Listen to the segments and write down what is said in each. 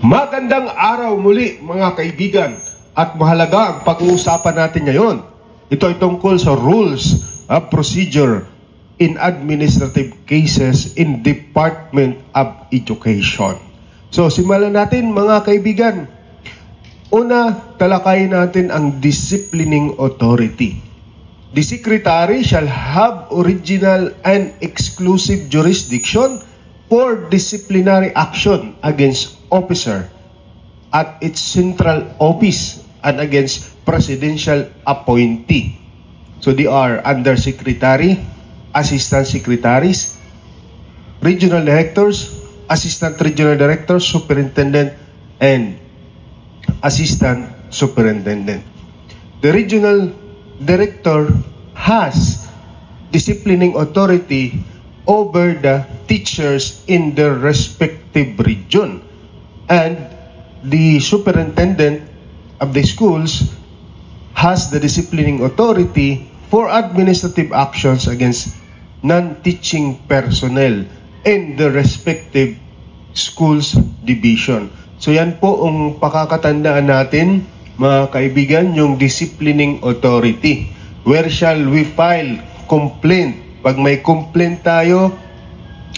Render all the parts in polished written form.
Magandang araw muli mga kaibigan, at mahalaga ang pag-uusapan natin ngayon. Ito ay tungkol sa rules of procedure in administrative cases in Department of Education. So simulan natin mga kaibigan. Una, talakayin natin ang disciplining authority. The secretary shall have original and exclusive jurisdiction for disciplinary action against officer at its central office and against presidential appointee. So they are undersecretary, assistant secretaries, regional directors, assistant regional directors, superintendent, and assistant superintendent. The regional director has disciplining authority over the teachers in their respective region, and the superintendent of the schools has the disciplining authority for administrative actions against non-teaching personnel in the respective schools division. So yan po ang pakakatandaan natin mga kaibigan, yung disciplining authority. Where shall we file complaint? Pag may complaint tayo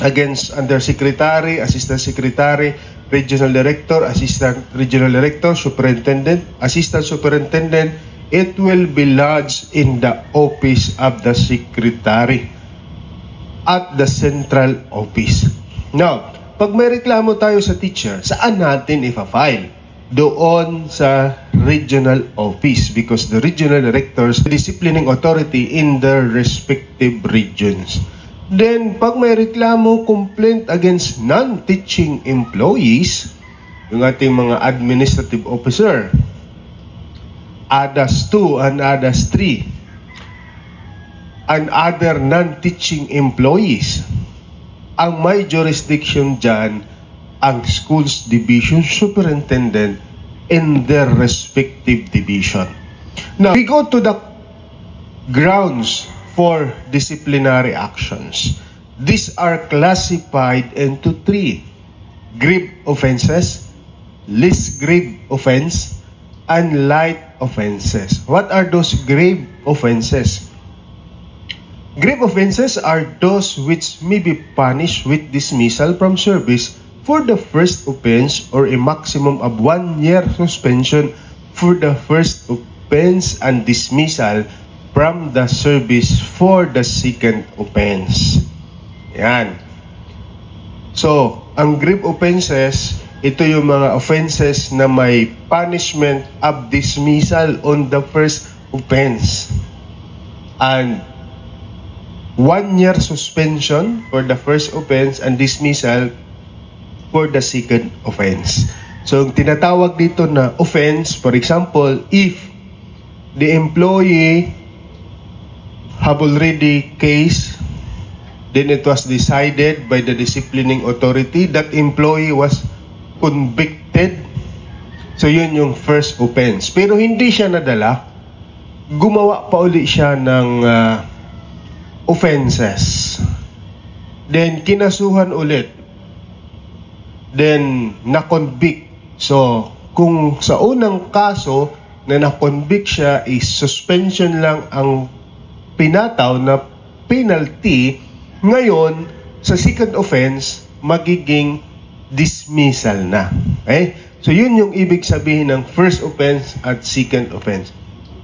against undersecretary, assistant secretary, regional director, assistant regional director, superintendent, assistant superintendent, it will be lodged in the office of the secretary at the central office. Now, pag may reklamo tayo sa teacher, saan natin ipa-file? Doon sa regional office, because the regional directors the disciplining authority in their respective regions. Then, pag may reklamo, complaint against non-teaching employees, yung ating mga administrative officer, ADAS 2 and ADAS 3, and other non-teaching employees, ang may jurisdiction dyan, ang schools division superintendent in their respective division. Now, we go to the grounds for disciplinary actions. These are classified into three: grave offenses, least grave offense, and light offenses. What are those grave offenses? Grave offenses are those which may be punished with dismissal from service for the first offense, or a maximum of 1 year suspension for the first offense and dismissal from the service for the second offense. Yan. So, ang grave offenses, ito yung mga offenses na may punishment of dismissal on the first offense and 1 year suspension for the first offense and dismissal for the second offense. So, yung tinatawag dito na offense, for example, if the employee have already case, then it was decided by the disciplining authority that employee was convicted. So, yun yung first offense. Pero hindi siya nadala, gumawa pa uli siya ng offenses. Then, kinasuhan ulit. Then, na-convict. So, kung sa unang kaso na na-convict siya, is suspension lang ang pinataw na penalty, ngayon, sa second offense, magiging dismissal na. Okay? So, yun yung ibig sabihin ng first offense at second offense.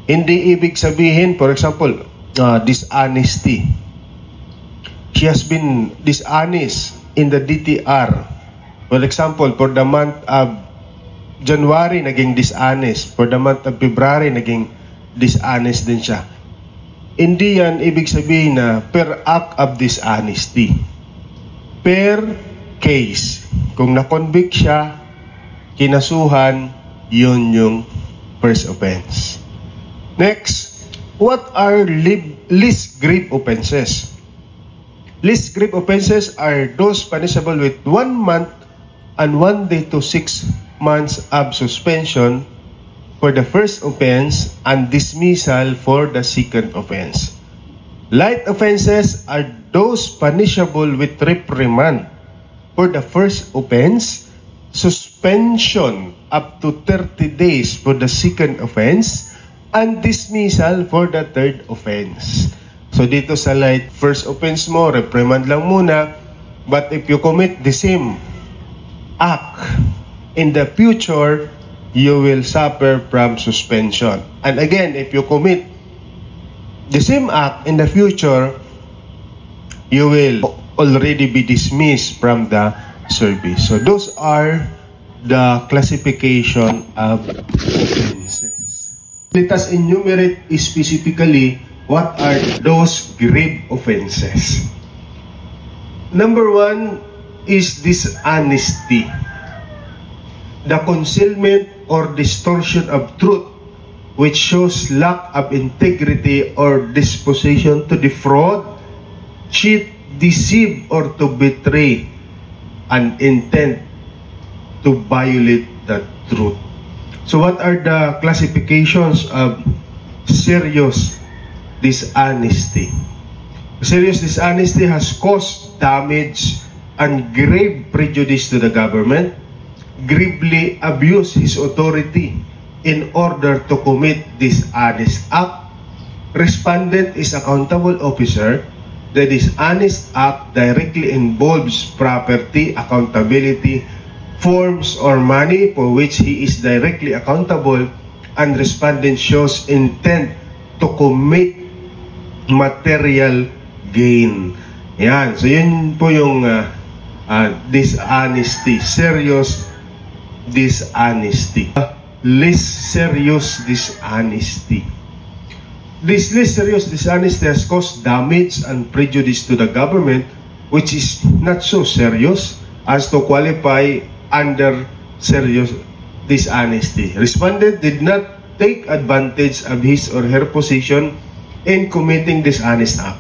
Hindi ibig sabihin, for example, dishonesty. She has been dishonest in the DTR. For example, for the month of January, naging dishonest. For the month of February, naging dishonest din siya. Hindi yan ibig sabihin na per act of dishonesty. Per case. Kung na-convict siya, kinasuhan, yun yung first offense. Next, what are least grave offenses? Least grave offenses are those punishable with 1 month and 1 day to 6 months of suspension for the first offense and dismissal for the second offense. Light offenses are those punishable with reprimand for the first offense suspension up to 30 days for the second offense, and dismissal for the third offense. So dito sa light, first offense mo, reprimand lang muna, but if you commit the same act in the future, you will suffer from suspension. And again, if you commit the same act in the future, you will already be dismissed from the service. So those are the classification of offenses. Let us enumerate specifically what are those grave offenses. Number one is dishonesty, the concealment or distortion of truth which shows lack of integrity or disposition to defraud, cheat, deceive, or to betray, an intent to violate the truth. So what are the classifications of serious dishonesty? Serious dishonesty has caused damage and grave prejudice to the government, gravely abuse his authority in order to commit dishonest act. Respondent is accountable officer. The dishonest act directly involves property, accountability, forms or money for which he is directly accountable, and respondent shows intent to commit material gain. Yan. So yun po yung dishonesty, serious dishonesty. Less serious dishonesty. This less serious dishonesty has caused damage and prejudice to the government, which is not so serious as to qualify under serious dishonesty. Respondent did not take advantage of his or her position in committing dishonest act.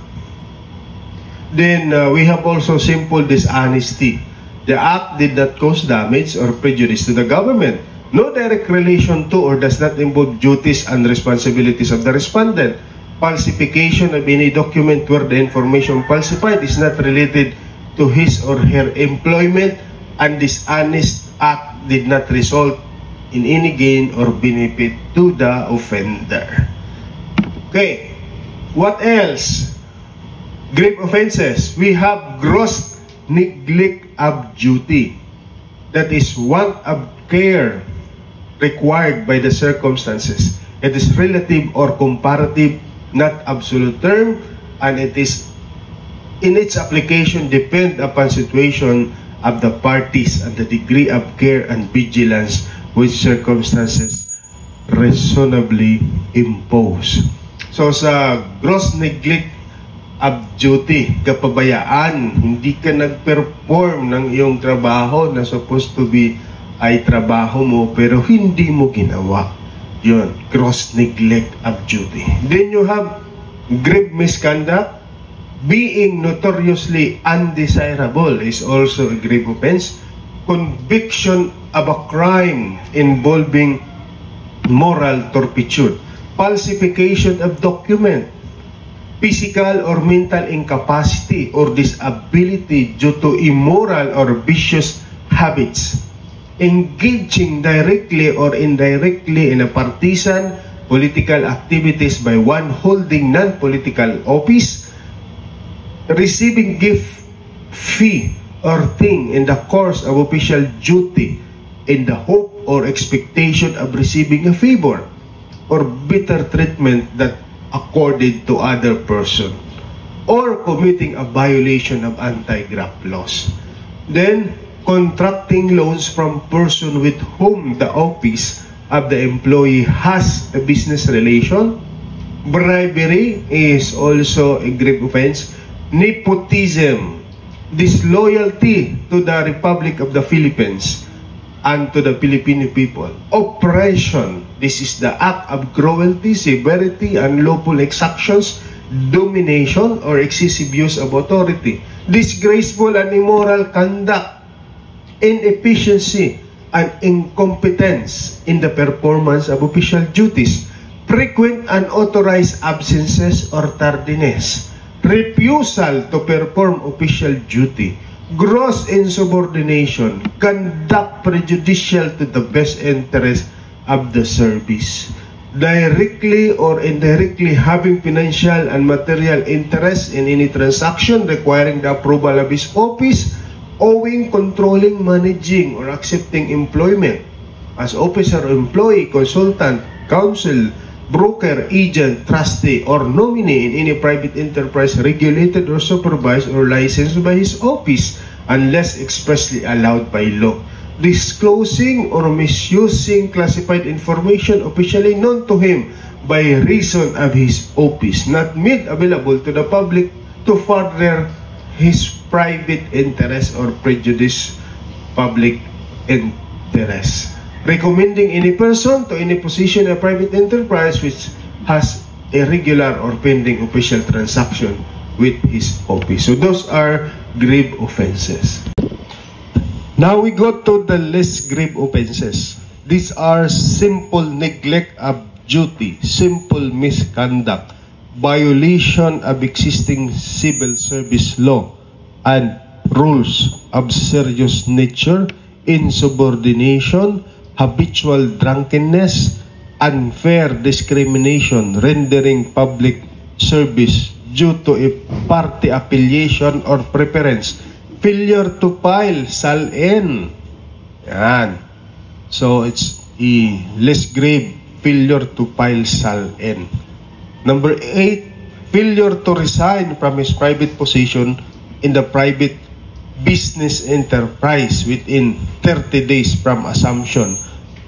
Then we have also simple dishonesty. The act did not cause damage or prejudice to the government. No direct relation to or does not involve duties and responsibilities of the respondent. Falsification of any document where the information falsified is not related to his or her employment, and dishonest act did not result in any gain or benefit to the offender. Okay, what else? Grave offenses. We have gross neglect of duty. That is want of care required by the circumstances. It is relative or comparative, not absolute term, and it is in its application depend upon situation of the parties and the degree of care and vigilance which circumstances reasonably impose. So sa gross neglect of duty, kapabayaan, hindi ka nag-perform ng iyong trabaho na supposed to be ay trabaho mo pero hindi mo ginawa. Yun, gross neglect of duty. Then you have grave misconduct. Being notoriously undesirable is also a grave offense. Conviction of a crime involving moral turpitude. Falsification of document. Physical or mental incapacity or disability due to immoral or vicious habits. Engaging directly or indirectly in a partisan political activities by one holding non-political office. Receiving gift, fee, or thing in the course of official duty in the hope or expectation of receiving a favor or better treatment that accorded to other person, or committing a violation of anti-graft laws. Then, contracting loans from person with whom the office of the employee has a business relation. Bribery is also a grave offense. Nepotism, disloyalty to the Republic of the Philippines and to the Filipino people. Oppression, this is the act of cruelty, severity, unlawful exactions, domination, or excessive use of authority. Disgraceful and immoral conduct, inefficiency, and incompetence in the performance of official duties. Frequent unauthorized absences or tardiness. Refusal to perform official duty. gross insubordination, conduct prejudicial to the best interest of the service, directly or indirectly having financial and material interest in any transaction requiring the approval of his office, owing, controlling, managing, or accepting employment as officer, employee, consultant, counsel, broker, agent, trustee, or nominee in any private enterprise regulated or supervised or licensed by his office unless expressly allowed by law. Disclosing or misusing classified information officially known to him by reason of his office, not made available to the public to further his private interest or prejudice public interest. Recommending any person to any position in a private enterprise which has a regular or pending official transaction with his office. So those are grave offenses. Now we go to the less grave offenses. These are simple neglect of duty, simple misconduct, violation of existing civil service law and rules of serious nature, insubordination, habitual drunkenness, unfair discrimination, rendering public service due to a party affiliation or preference, failure to file SALN. Yan. So it's a less grave, failure to file SALN. Number 8, failure to resign from his private position in the private business enterprise within 30 days from assumption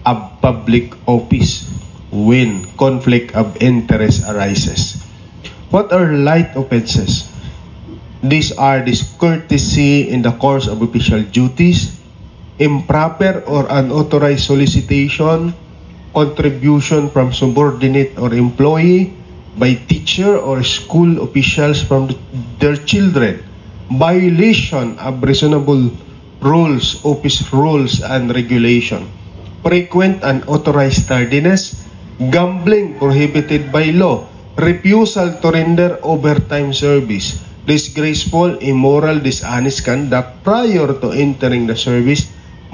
of public office when conflict of interest arises. What are light offenses? These are discourtesy in the course of official duties, improper or unauthorized solicitation, contribution from subordinate or employee, by teacher or school officials from their children, violation of reasonable rules, office rules and regulation, frequent unauthorized tardiness, gambling prohibited by law, refusal to render overtime service, disgraceful, immoral, dishonest conduct prior to entering the service,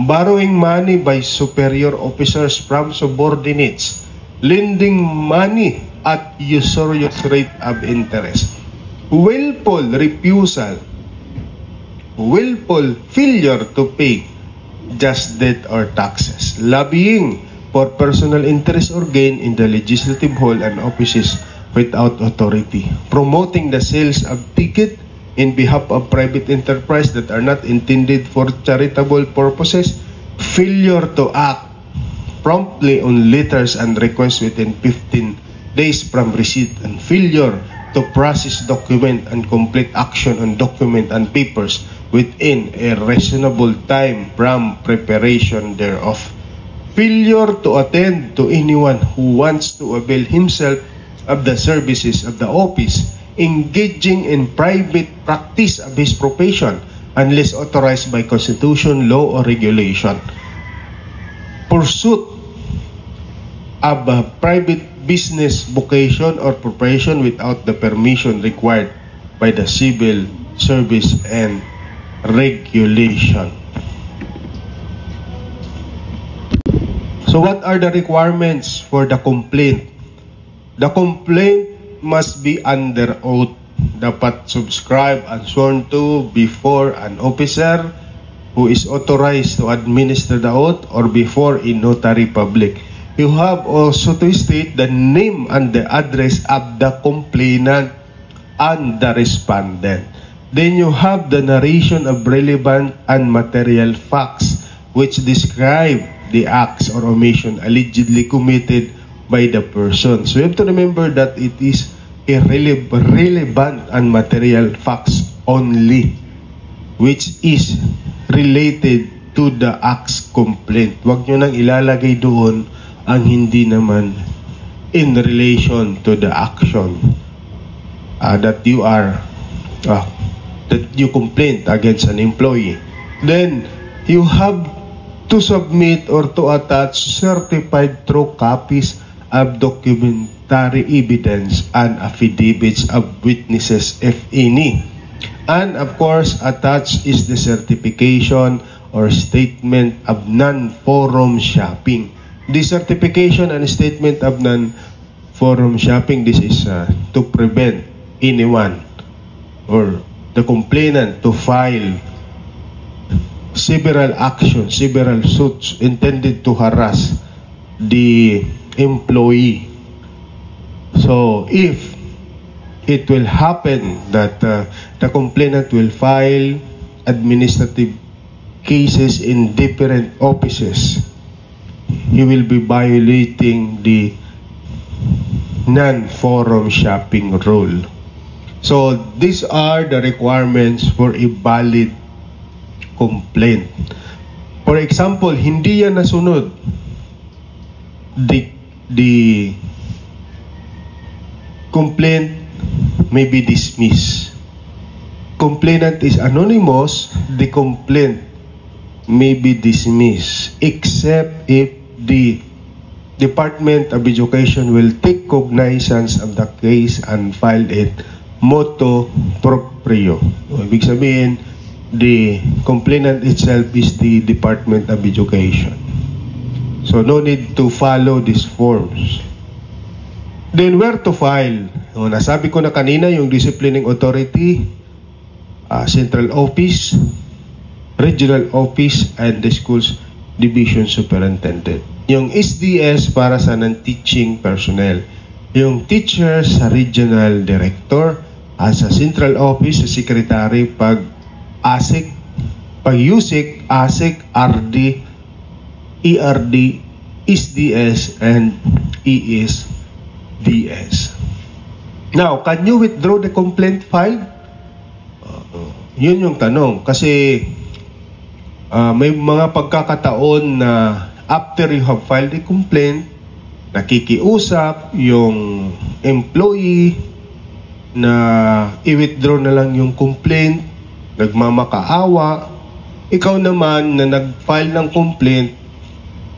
borrowing money by superior officers from subordinates, lending money at usurious rate of interest, willful refusal, willful failure to pay just debt or taxes, lobbying for personal interest or gain in the legislative hall and offices without authority, promoting the sales of ticket in behalf of private enterprise that are not intended for charitable purposes, failure to act promptly on letters and requests within 15 days from receipt, and failure to process document and complete action on document and papers within a reasonable time from preparation thereof, failure to attend to anyone who wants to avail himself of the services of the office, engaging in private practice of his profession unless authorized by constitution, law, or regulation, pursuit of a private business vocation or profession without the permission required by the civil service and regulation. So what are the requirements for the complaint? The complaint must be under oath. Dapat subscribe and sworn to before an officer who is authorized to administer the oath or before a notary public. You have also to state the name and the address of the complainant and the respondent. Then you have the narration of relevant and material facts which describe the acts or omission allegedly committed by the person. So you have to remember that it is relevant and material facts only which is related to the acts complaint. Huwag nyo nang ilalagay doon ang hindi naman in relation to the action that you are that you complain against an employee. Then you have to submit or to attach certified true copies of documentary evidence and affidavits of witnesses if any, And of course, attached is the certification or statement of non-forum shopping. The certification and statement of non-forum shopping, this is to prevent anyone or the complainant to file several actions, several suits intended to harass the employee. So, if it will happen that the complainant will file administrative cases in different offices, he will be violating the non-forum shopping rule. So, these are the requirements for a valid complaint. For example, hindi yan nasunod. The complaint may be dismissed. Complainant is anonymous, the complaint may be dismissed, except if the Department of Education will take cognizance of the case and file it motu proprio. Ibig sabihin, the complainant itself is the Department of Education. So, no need to follow these forms. Then, where to file? Nasabi ko na kanina, yung disciplining authority, central office, regional office, and the school's division superintendent. Yung SDS para sa non-teaching personnel. Yung teachers sa regional director, sa central office, sa secretary, pag ASIC, pag USIC, ASIC, RD, ERD, SDS, and ESDS. Now, can you withdraw the complaint filed? Yun yung tanong. Kasi may mga pagkakataon na after you have filed a complaint, nakikiusap yung employee na i-withdraw na lang yung complaint, nagmamakaawa. Ikaw naman na nag-file ng complaint,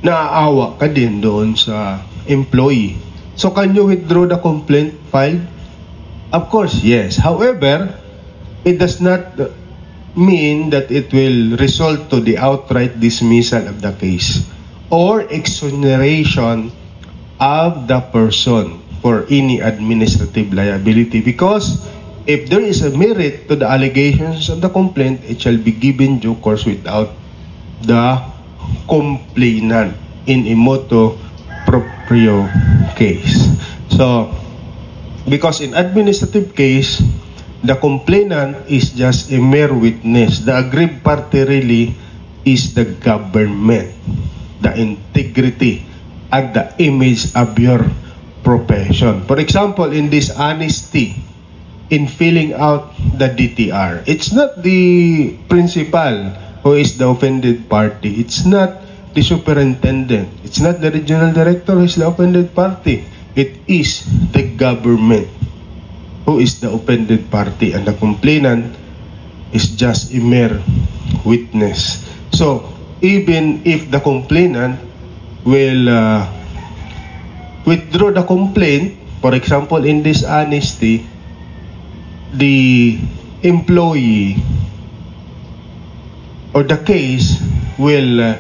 naaawa ka din doon sa employee. So, can you withdraw the complaint filed? Of course, yes. However, it does not mean that it will result to the outright dismissal of the case or exoneration of the person for any administrative liability, because if there is a merit to the allegations of the complaint, it shall be given due course without the complainant in a motu proprio case. So, because in administrative case, the complainant is just a mere witness. The aggrieved party really is the government, the integrity, and the image of your profession. For example, in this honesty, in filling out the DTR, it's not the principal who is the offended party. It's not the superintendent. It's not the regional director who is the offended party. It is the government who is the offended party, and the complainant is just a mere witness. So, even if the complainant will withdraw the complaint, for example, in this honesty, the employee or the case will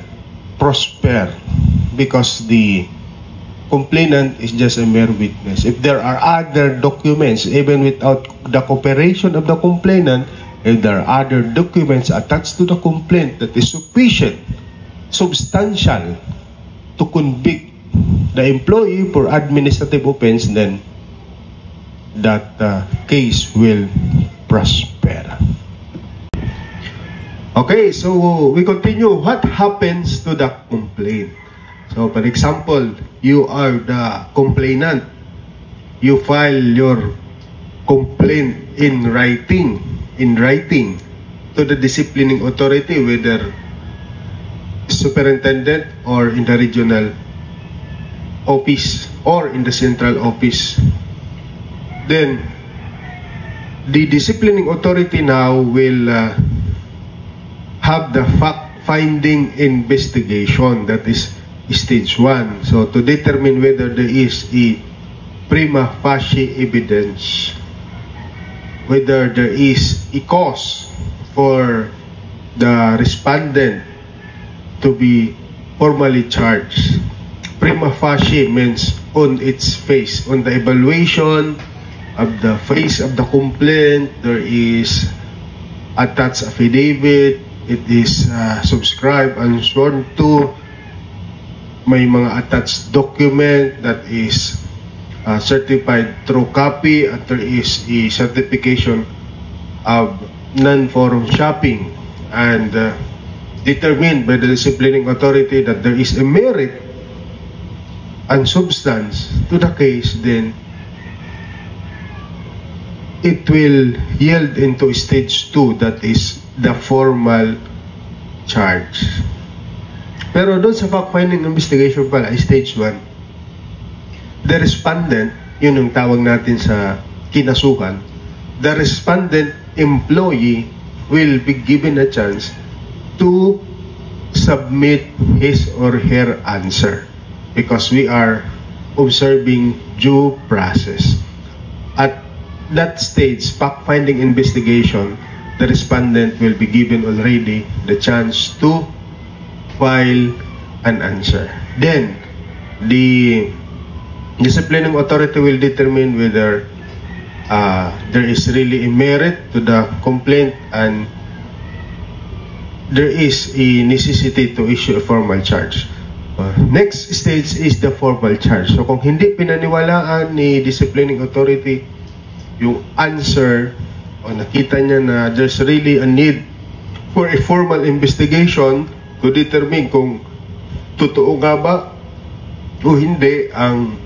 prosper because the complainant is just a mere witness. If there are other documents, even without the cooperation of the complainant, if there are other documents attached to the complaint that is sufficient, substantial, to convict the employee for administrative offense, then that case will prosper. Okay, so we continue. What happens to the complaint? So, for example, you are the complainant. You file your complaint in writing to the disciplining authority, whether superintendent or in the regional office or in the central office. Then, the disciplining authority now will have the fact-finding investigation, that is stage 1. So, to determine whether there is a prima facie evidence whether there is a cause for the respondent to be formally charged. Prima facie means on its face, on the evaluation of the face of the complaint, there is attached affidavit, it is subscribed and sworn to, may mga attached document that is certified through copy, and there is a certification of non-forum shopping, and determined by the disciplining authority that there is a merit and substance to the case, then it will yield into stage 2, that is the formal charge. Pero doon sa fact-finding investigation pala, stage 1, the respondent, yun yung tawag natin sa kinasuhan, the respondent employee will be given a chance to submit his or her answer, because we are observing due process. At that stage, fact-finding investigation, the respondent will be given already the chance to file an answer. Then, the disciplining authority will determine whether there is really a merit to the complaint and there is a necessity to issue a formal charge. Next stage is the formal charge. So kung hindi pinaniwalaan ni disciplining authority yung answer, o nakita niya na there's really a need for a formal investigation to determine kung totoo nga ba o hindi ang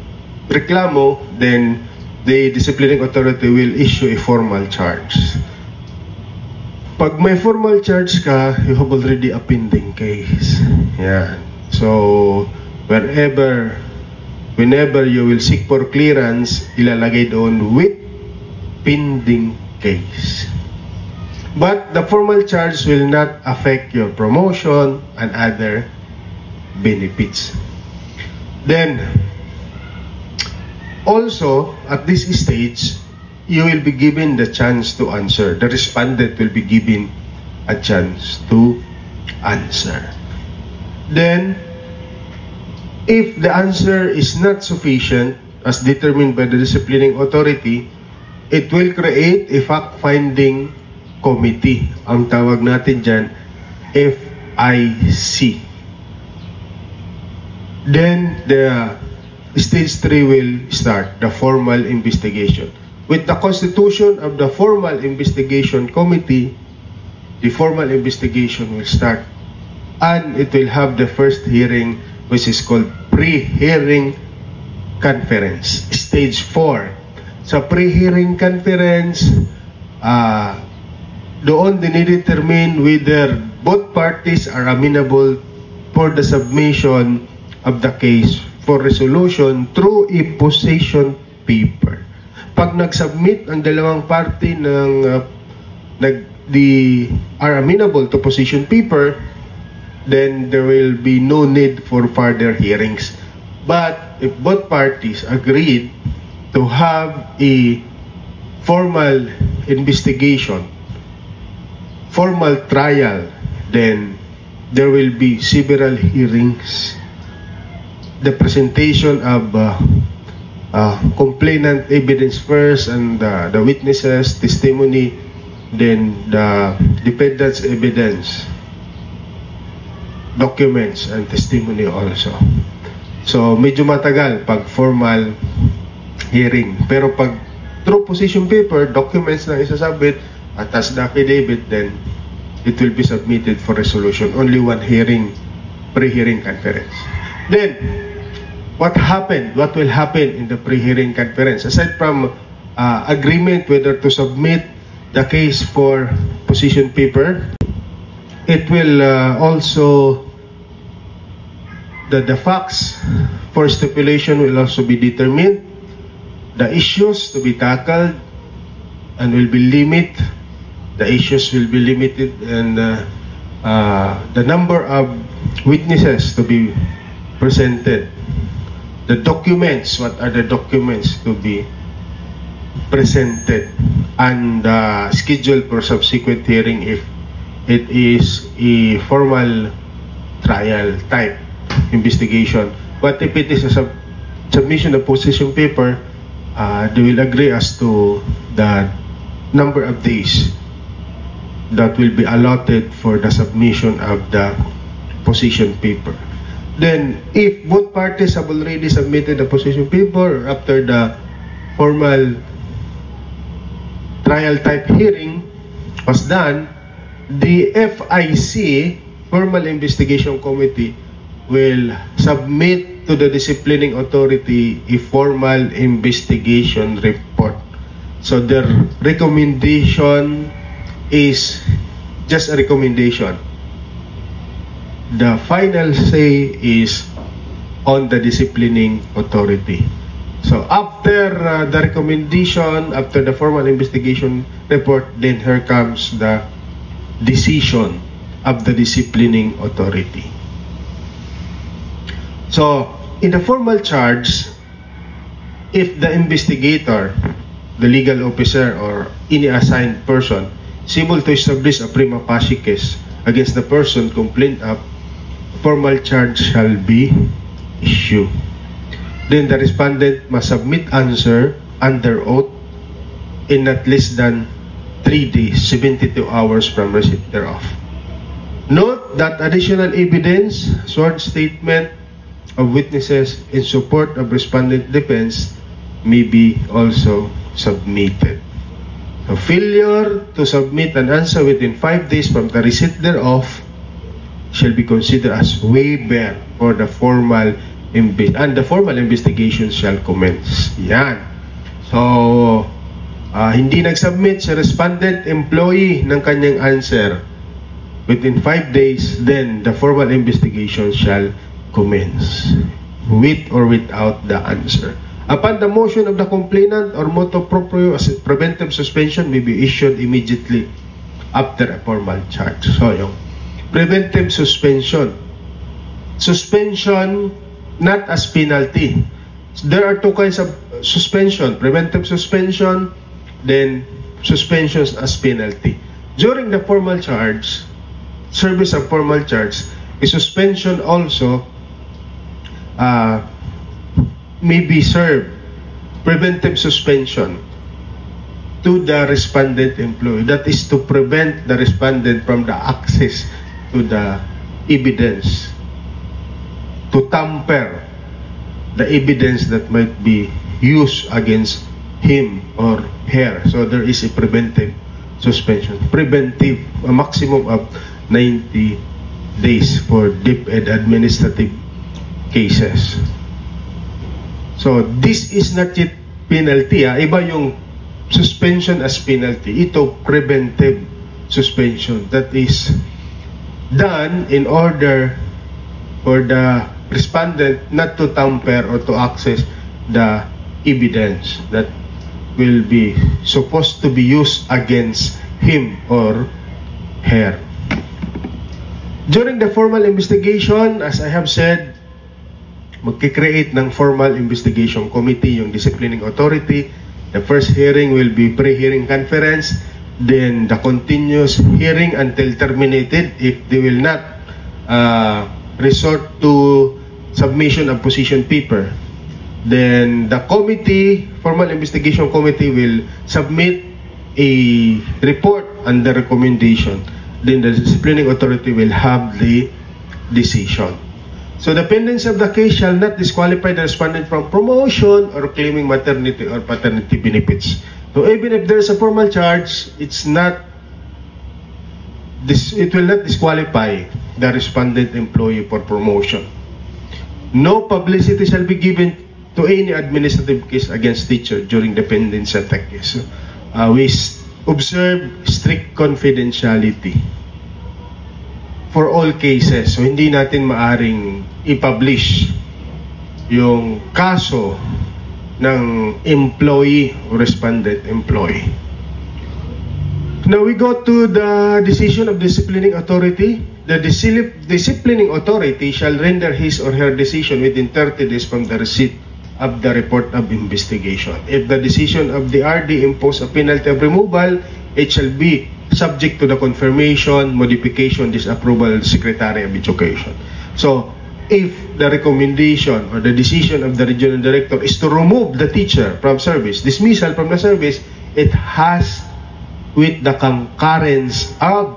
reklamo, then the disciplining authority will issue a formal charge. Pag may formal charge ka, you have already a pending case. Yeah. So, whenever you will seek for clearance, ilalagay doon with pending case. But the formal charge will not affect your promotion and other benefits. Then, also, at this stage, you will be given the chance to answer. The respondent will be given a chance to answer. Then, if the answer is not sufficient, as determined by the disciplining authority, it will create a fact-finding committee. Ang tawag natin dyan, FIC. Then, the stage 3 will start, the formal investigation. With the constitution of the formal investigation committee, the formal investigation will start. And it will have the first hearing, which is called pre-hearing conference, stage 4. Sa pre-hearing conference, doon dinidetermine whether both parties are amenable for the submission of the case for resolution through a position paper. Pag nag-submit ang dalawang party are amenable to position paper, then there will be no need for further hearings. But if both parties agreed to have a formal investigation, formal trial, then there will be several hearings. The presentation of complainant evidence first, and the witnesses' testimony, then the defendant's evidence, documents, and testimony also. So, medyo matagal pag formal hearing. Pero pag through position paper, documents na isasabit, attached the affidavit, then it will be submitted for resolution. Only one hearing, pre-hearing conference. Then, what will happen in the pre-hearing conference? Aside from agreement whether to submit the case for position paper, it will also, the facts for stipulation will also be determined, the issues to be tackled, and will be limited. The issues will be limited, and the number of witnesses to be presented. The documents, what are the documents to be presented and scheduled for subsequent hearing if it is a formal trial type investigation. But if it is a submission of position paper, they will agree as to the number of days that will be allotted for the submission of the position paper. Then, if both parties have already submitted the position paper after the formal trial type hearing was done, the FIC, Formal Investigation Committee, will submit to the disciplining authority a formal investigation report. So their recommendation is just a recommendation. The final say is on the disciplining authority. So after the recommendation, after the formal investigation report, then here comes the decision of the disciplining authority. So in the formal charge, if the investigator, the legal officer, or any assigned person is able to establish a prima facie case against the person complained of, formal charge shall be issued. Then the respondent must submit answer under oath in not less than 3 days, 72 hours from receipt thereof. Note that additional evidence, sworn statement of witnesses in support of respondent defense may be also submitted. So failure to submit an answer within 5 days from the receipt thereof shall be considered as waiver for the formal and the formal investigation shall commence. Yan. So, hindi nag-submit si respondent employee ng kanyang answer within 5 days, then the formal investigation shall commence with or without the answer. Upon the motion of the complainant or motu proprio, preventive suspension may be issued immediately after a formal charge. So, yung preventive suspension. Suspension not as penalty. There are two kinds of suspension. Preventive suspension, then suspensions as penalty. During the formal charge, service of formal charge, a suspension also may be served, preventive suspension, to the respondent employee. That is to prevent the respondent from the access to the evidence, to tamper the evidence that might be used against him or her. So there is a preventive suspension. Preventive, a maximum of 90 days for deep and administrative cases. So this is not yet penalty. Iba yung suspension as penalty. Ito preventive suspension. That is done in order for the respondent not to tamper or to access the evidence that will be supposed to be used against him or her. During the formal investigation, as I have said, magkikreate ng formal investigation committee, yung disciplining authority. The first hearing will be pre-hearing conference, then the continuous hearing until terminated if they will not resort to submission of position paper. Then the committee, formal investigation committee, will submit a report under recommendation. Then the disciplining authority will have the decision. So the pendency of the case shall not disqualify the respondent from promotion or claiming maternity or paternity benefits. So even if there is a formal charge, it will not disqualify the respondent employee for promotion. No publicity shall be given to any administrative case against teacher during the pendency of the case. We observe strict confidentiality for all cases. So hindi natin maaring i-publish yung kaso ng employee o respondent employee. Now we go to the decision of disciplining authority. The disciplining authority shall render his or her decision within 30 days from the receipt of the report of investigation. If the decision of the RD impose a penalty of removal, it shall be subject to the confirmation, modification, disapproval of the Secretary of Education. So, if the recommendation or the decision of the regional director is to remove the teacher from service, dismissal from the service, it has with the concurrence of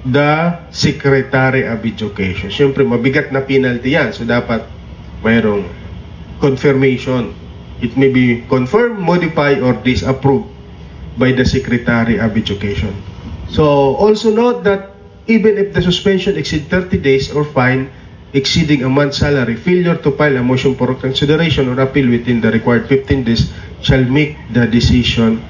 the Secretary of Education. Siyempre, mabigat na penalty yan. So, dapat mayroong confirmation. It may be confirmed, modified, or disapproved by the Secretary of Education. So, also note that even if the suspension exceeds 30 days or fine exceeding a month's salary, failure to file a motion for reconsideration or appeal within the required 15 days shall make the decision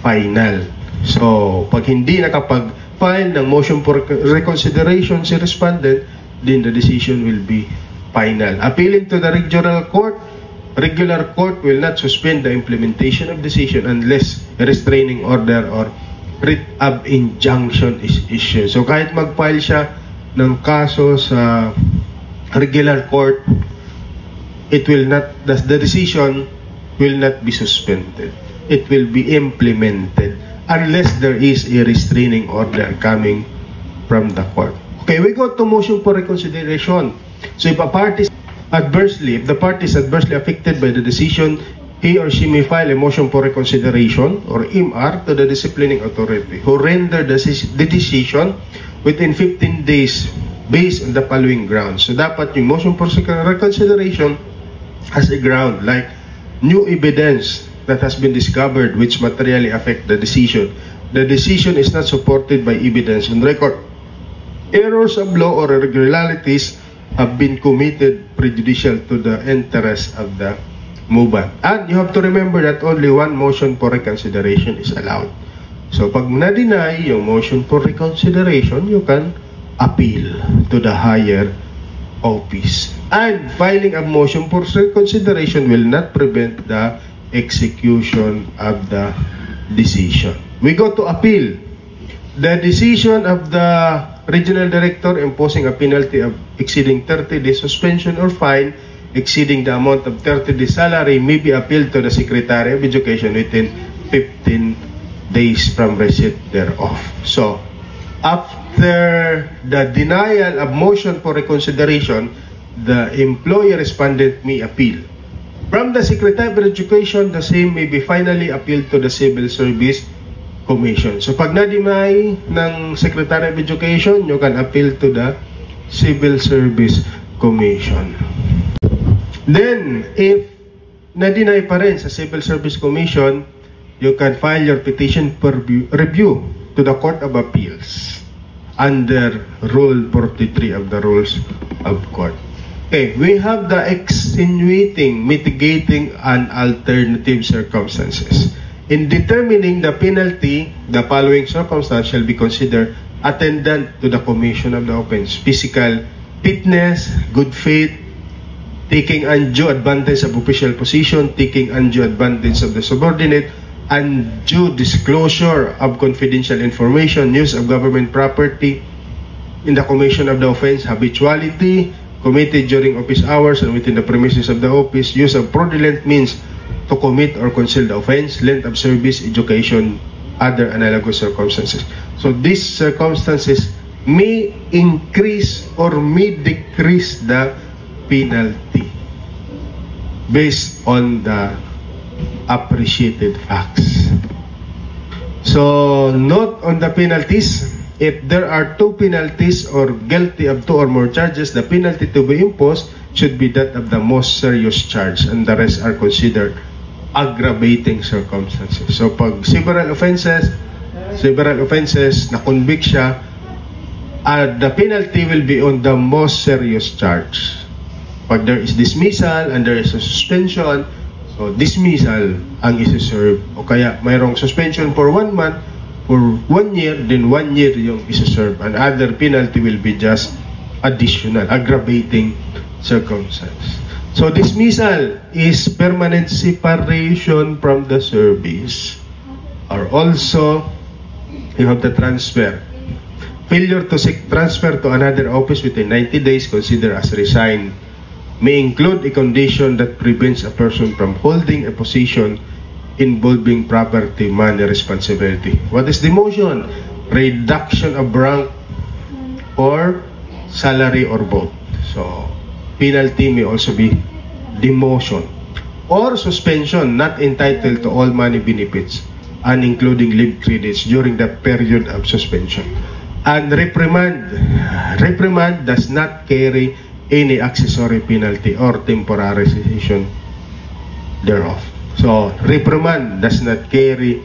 final. So, pag hindi nakapag-file ng motion for reconsideration si respondent, then the decision will be final. Appealing to the regional court, regular court will not suspend the implementation of decision unless a restraining order or writ of injunction is issued. So, kahit mag-file siya ng kaso sa regular court, it will not, the decision will not be suspended. It will be implemented unless there is a restraining order coming from the court. Okay, we go to motion for reconsideration. So if a party if the party is adversely affected by the decision, he or she may file a motion for reconsideration or MR to the disciplining authority who render the decision within 15 days based on the following grounds. So dapat yung motion for reconsideration has a ground like new evidence that has been discovered which materially affect the decision. The decision is not supported by evidence on record. Errors of law or irregularities have been committed prejudicial to the interest of the movant. And you have to remember that only one motion for reconsideration is allowed. So pag na-deny yung motion for reconsideration, you can appeal to the higher office. And filing a motion for reconsideration will not prevent the execution of the decision. We go to appeal. The decision of the regional director imposing a penalty of exceeding 30 days suspension or fine exceeding the amount of 30 days salary may be appealed to the Secretary of Education within 15 days from receipt thereof. So, after the denial of motion for reconsideration, the employer respondent may appeal. From the Secretary of Education, the same may be finally appealed to the Civil Service Commission. So pag na-deny ng Secretary of Education, you can appeal to the Civil Service Commission. Then, if na-deny pa rin sa Civil Service Commission, you can file your petition for review to the Court of Appeals under Rule 43 of the Rules of Court. Okay, we have the extenuating, mitigating, and alternative circumstances. In determining the penalty, the following circumstance shall be considered attendant to the commission of the offense: physical fitness, good faith, taking undue advantage of official position, taking undue advantage of the subordinate, undue disclosure of confidential information, use of government property in the commission of the offense, habituality, committed during office hours and within the premises of the office, use of fraudulent means to commit or conceal the offense, length of service, education, other analogous circumstances. So these circumstances may increase or may decrease the penalty based on the appreciated facts. So note on the penalties: if there are two penalties or guilty of two or more charges, the penalty to be imposed should be that of the most serious charge, and the rest are considered aggravating circumstances. So pag several offenses, na-convict siya, the penalty will be on the most serious charge. Pag there is dismissal and there is a suspension, so dismissal ang isi-serve. O kaya mayroong suspension for 1 month, for 1 year, then 1 year yung isi-serve. And other penalty will be just additional, aggravating circumstance. So dismissal is permanent separation from the service, or also you have the transfer. Failure to seek transfer to another office within 90 days considered as resigned may include a condition that prevents a person from holding a position involving property, money, responsibility. What is demotion? Reduction of rank or salary or both. So, penalty may also be demotion. Or suspension, not entitled to all money benefits and including leave credits during the period of suspension. And reprimand does not carry any accessory penalty or temporary cessation thereof. So, reprimand does not carry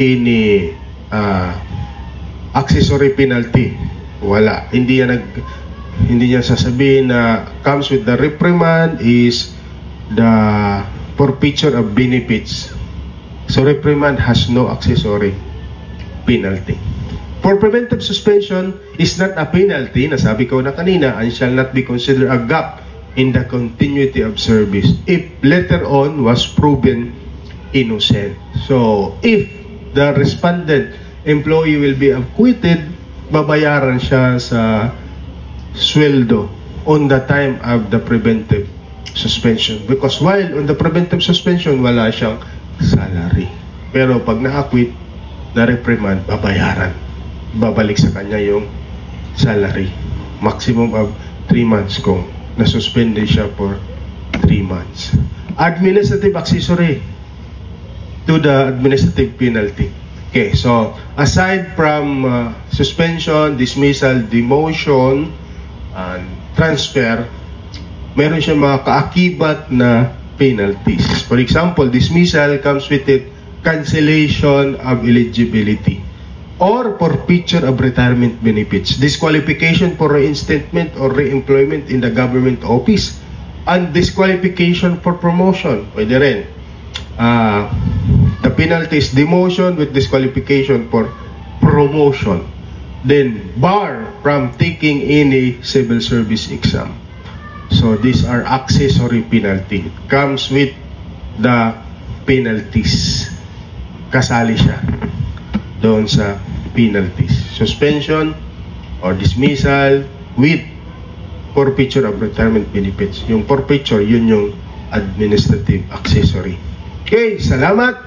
any accessory penalty. Wala. Hindi niya sasabihin na comes with the reprimand is the forfeiture of benefits. So, reprimand has no accessory penalty. For preventive suspension is not a penalty, nasabi ko na kanina, and shall not be considered a gap in the continuity of service if later on was proven innocent. So, if the respondent employee will be acquitted, babayaran siya sa sweldo on the time of the preventive suspension. Because while on the preventive suspension, wala siyang salary. Pero pag na-acquit, na-reprimand, babayaran. Babalik sa kanya yung salary. Maximum of 3 months kung nasuspende siya for 3 months. Administrative accessory to the administrative penalty. Okay, so aside from suspension, dismissal, demotion, and transfer, meron siya mga kaakibat na penalties. For example, dismissal comes with it cancellation of eligibility or forfeiture of retirement benefits, disqualification for reinstatement or re-employment in the government office, and disqualification for promotion. Pwede rin. The penalty is demotion with disqualification for promotion. Then, bar from taking any civil service exam. So, these are accessory penalty. It comes with the penalties. Kasali siya doon sa penalties. Suspension or dismissal with forfeiture of retirement benefits. Yung forfeiture, yun yung administrative accessory. Okay, salamat.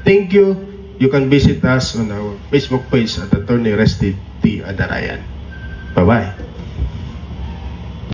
Thank you. You can visit us on our Facebook page at Attorney Resty T. Adarayan. Bye-bye.